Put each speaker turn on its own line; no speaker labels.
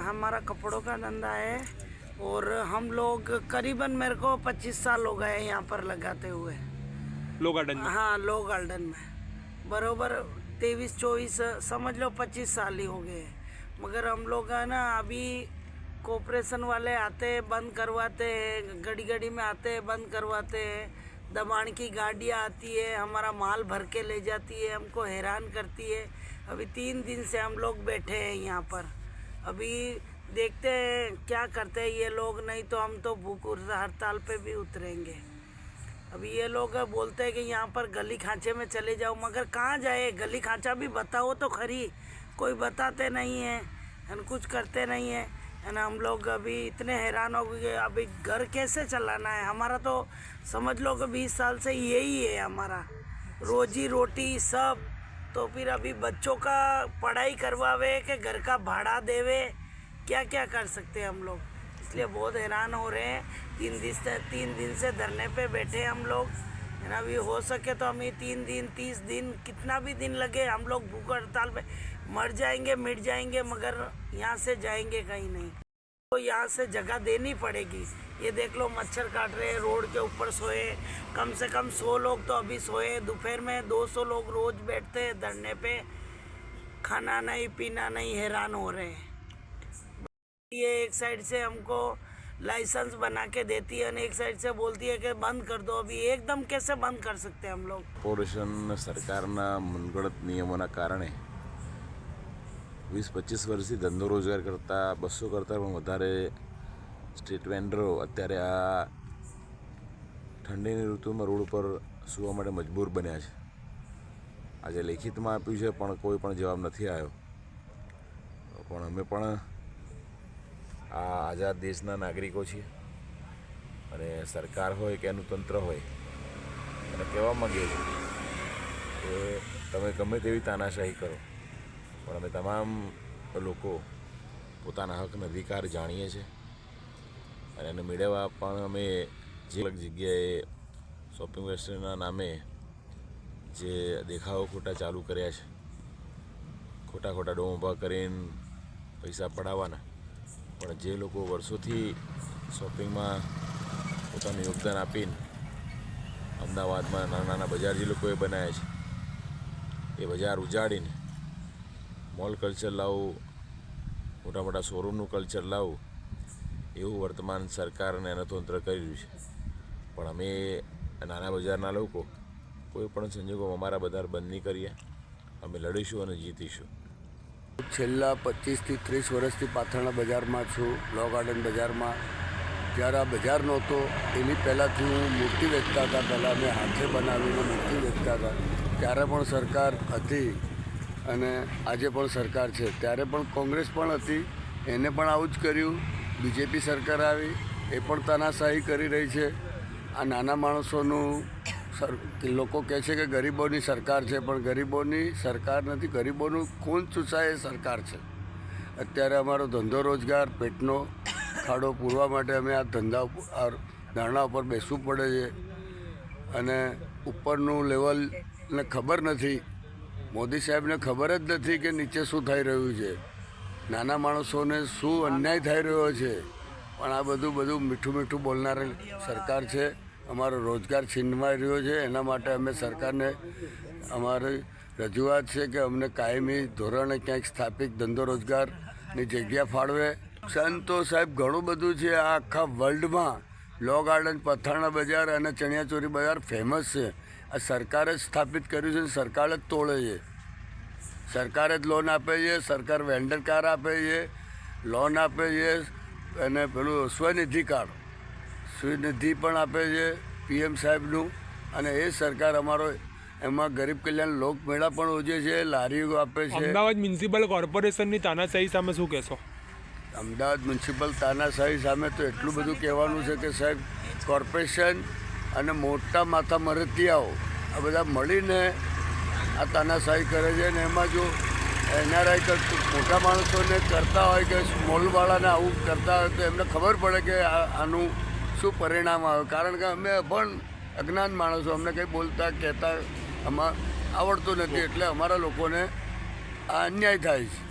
हमारा कपड़ों का धंधा है और हम लोग करीबन मेरे को 25 साल हो गए यहाँ पर लगाते हुए।
लो गार्डन में?
हाँ, लो गार्डन में बरोबर 23-24 समझ लो 25 साल ही हो गए। मगर हम लोग है ना, अभी कॉर्पोरेशन वाले आते हैं बंद करवाते हैं, घड़ी में आते हैं बंद करवाते हैं, दबाण की गाड़ियाँ आती है, हमारा माल भर के ले जाती है, हमको हैरान करती है। अभी 3 दिन से हम लोग बैठे हैं यहाँ पर। अभी देखते हैं क्या करते हैं ये लोग, नहीं तो हम तो भूख हड़ताल पे भी उतरेंगे। अभी ये लोग बोलते हैं कि यहाँ पर गली खांचे में चले जाओ, मगर कहाँ जाए? गली खांचा भी बताओ तो खरी, कोई बताते नहीं है और कुछ करते नहीं है ना। हम लोग अभी इतने हैरान हो गए, अभी घर कैसे चलाना है? हमारा तो समझ लो कि 20 साल से यही है हमारा रोजी रोटी सब। तो फिर अभी बच्चों का पढ़ाई करवावे के घर का भाड़ा देवे, क्या क्या कर सकते हैं हम लोग। इसलिए बहुत हैरान हो रहे हैं। 3 दिन से धरने पे बैठे हम लोग है ना। अभी हो सके तो हम 3 दिन 30 दिन कितना भी दिन लगे, हम लोग भूख हड़ताल पे मर जाएंगे मिट जाएंगे, मगर यहाँ से जाएंगे कहीं नहीं। तो यहाँ से जगह देनी पड़ेगी। ये देख लो मच्छर काट रहे हैं, रोड के ऊपर सोए, कम से कम 100 लोग तो अभी सोए। दोपहर में 200 लोग रोज बैठते हैं धरने पे, खाना नहीं पीना नहीं, हैरान हो रहे हैं। ये एक साइड से हमको लाइसेंस बना के देती है और एक साइड से बोलती है कि बंद कर दो। अभी एकदम कैसे बंद कर सकते हैं हम लोग?
કોર્પોરેશન સરકારના મુનગળત નિયમોના કારણે 20-25 વર્ષથી ધંધો રોજગાર કરતા 200 કરતાં પણ વધારે સ્ટ્રીટ વેન્ડરો અત્યારે આ ઠંડીની ઋતુમાં રોડ ઉપર સૂવા માટે મજબૂર બન્યા છે. આજે લેખિતમાં આપ્યું છે પણ કોઈ પણ જવાબ નથી આવ્યો. પણ અમે પણ આ આઝાદ દેશના નાગરિકો છીએ અને સરકાર હોય કે એનું તંત્ર હોય એને કહેવા માગીએ છીએ કે તમે ગમે તેવી તાનાશાહી કરો, પણ અમે તમામ લોકો પોતાના હક અને અધિકાર જાણીએ છીએ અને એને મેળવવા પણ અમે જે અલગ જગ્યાએ શોપિંગ વેસ્ટના નામે જે દેખાવો ખોટા ચાલુ કર્યા છે, ખોટા ડોમ ઊભા કરીને પૈસા પડાવવાના, પણ જે લોકો વર્ષોથી શોપિંગમાં પોતાનું યોગદાન આપીને અમદાવાદમાં નાના બજાર જે લોકોએ બનાવ્યા છે એ બજાર ઉજાડીને મોલ કલ્ચર લાવવું, મોટા શોરૂમનું કલ્ચર લાવવું, એવું વર્તમાન સરકાર અને એના તંત્ર કરી રહ્યું છે. પણ અમે નાના બજારના લોકો કોઈ પણ સંજોગોમાં અમારા બજાર બંધ નહીં કરીએ. અમે લડીશું અને જીતીશું.
છેલ્લા 25થી 30 વર્ષથી પાથરણા બજારમાં છું, લો ગાર્ડન બજારમાં. જ્યારે આ બજાર નહોતો એની પહેલાંથી હું મૂર્તિ વેચતા હતા. પહેલાં અમે હાથે બનાવીને મૂર્તિ વેચતા હતા. ત્યારે પણ સરકાર હતી અને આજે પણ સરકાર છે. ત્યારે પણ કોંગ્રેસ પણ હતી, એને પણ આવું જ કર્યું. બીજેપી સરકાર આવી, એ પણ તાનાશાહી કરી રહી છે. આ નાના માણસોનું લોકો કહે છે કે ગરીબોની સરકાર છે, પણ ગરીબોની સરકાર નથી, ગરીબોનું ખૂન ચૂસાય એ સરકાર છે. અત્યારે અમારો ધંધો રોજગાર, પેટનો ખાડો પૂરવા માટે અમે આ ધરણા ઉપર બેસવું પડે છે. અને ઉપરનું લેવલને ખબર નથી, મોદી સાહેબને ખબર જ નથી કે નીચે શું થઈ રહ્યું છે, નાના માણસોને શું અન્યાય થઈ રહ્યો છે. પણ આ બધું મીઠું બોલનારી સરકાર છે. અમારો રોજગાર છીનવાઈ રહ્યો છે. એના માટે અમે સરકારને અમારી રજૂઆત છે કે અમને કાયમી ધોરણે ક્યાંક સ્થાપિત ધંધો રોજગારની જગ્યા ફાળવે. સંતો સાહેબ ઘણું બધું છે આ આખા વર્લ્ડમાં. લો ગાર્ડન, પથાણા બજાર અને ચણિયાચોરી બજાર ફેમસ છે. આ સરકારે જ સ્થાપિત કર્યું છે, સરકાર જ તોડે છે. સરકાર જ લોન આપે છે, સરકાર વેન્ડર કાર આપે છે, લોન આપે છે, અને પેલું સ્વનિધિ કાર્ડ સ્વનિધિ પણ આપે છે PM સાહેબનું. અને એ સરકાર અમારો એમાં ગરીબ કલ્યાણ લોકમેળા પણ યોજે છે, લારીઓ આપે છે.
અમદાવાદ મ્યુનિસિપલ કોર્પોરેશનની તાનાશાહી સામે શું કહેશો?
અમદાવાદ મ્યુનિસિપલ તાનાશાહી સામે તો એટલું બધું કહેવાનું છે કે સાહેબ, કોર્પોરેશન અને મોટા માથા મરતિયાઓ આ બધા મળીને આ તાનાશાહી કરે છે. અને એમાં જો NRI મોટા માણસોને કરતા હોય કે સ્મોલવાળાને આવું કરતા હોય તો એમને ખબર પડે કે આનું શું પરિણામ આવે. કારણ કે અમે પણ અજ્ઞાન માણસો, અમને કંઈ બોલતા કહેતા આમાં આવડતું નથી, એટલે અમારા લોકોને આ અન્યાય થાય છે.